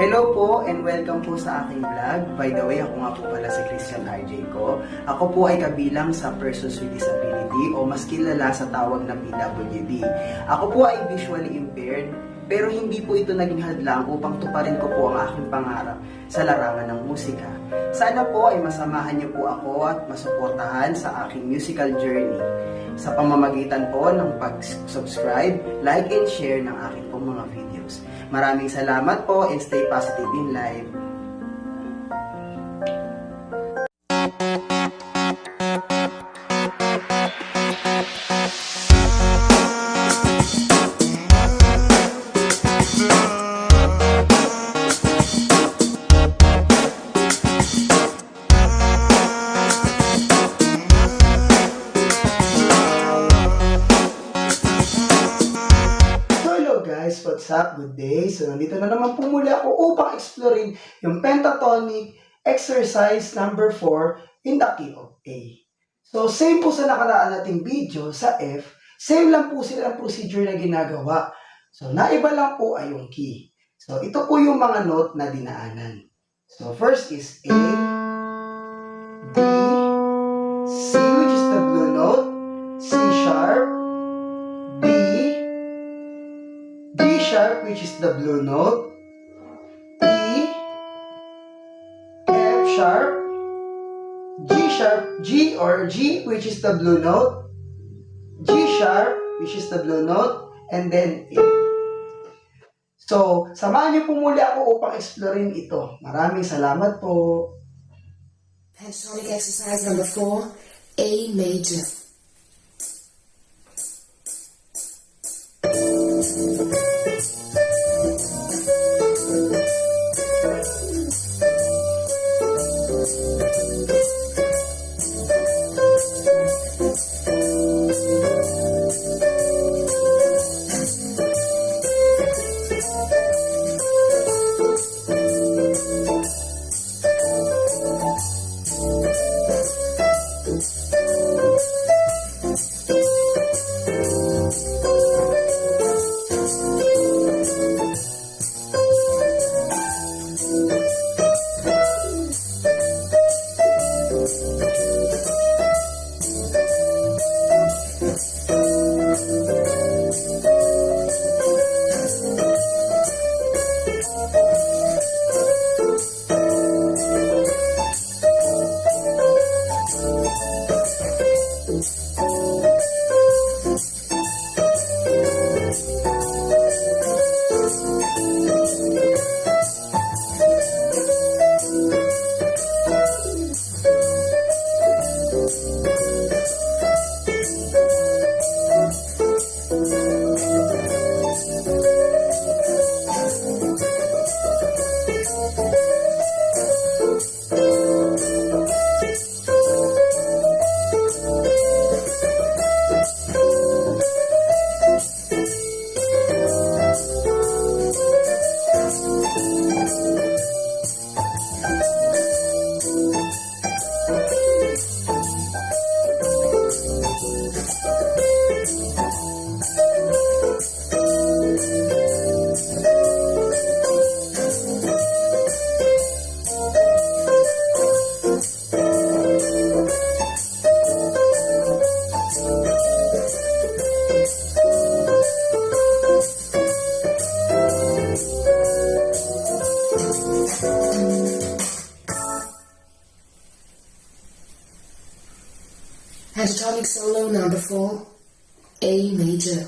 Hello po and welcome po sa aking vlog. By the way, ako nga po pala si Christian RJ ko. Ako po ay kabilang sa Persons with Disability o mas kilala sa tawag na PWD. Ako po ay visually impaired pero hindi po ito naging hadlang upang tuparin ko po ang aking pangarap sa larangan ng musika. Sana po ay masamahan niyo po ako at masuportahan sa aking musical journey sa pamamagitan po ng pag-subscribe, like, and share ng aking pong mga videos. Maraming salamat po and stay positive in life. Guys, what's up? Good day. So, nandito na naman po muli ako upang explorein yung pentatonic exercise number 4 in the key of A. So, same po sa nakaraan nating video sa F, same lang po sila ang procedure na ginagawa. So, naiba lang po ay yung key. So, ito po yung mga note na dinaanan. So, first is A, D, C, which is the blue note, C sharp, D sharp, which is the blue note, E, F sharp, G sharp, G or G, which is the blue note, G sharp, which is the blue note, and then A. So, samahan niyo po muli ako upang explorein ito. Maraming salamat po. Pentatonic exercise number 4, A major. Pentatonic solo number 4, A major.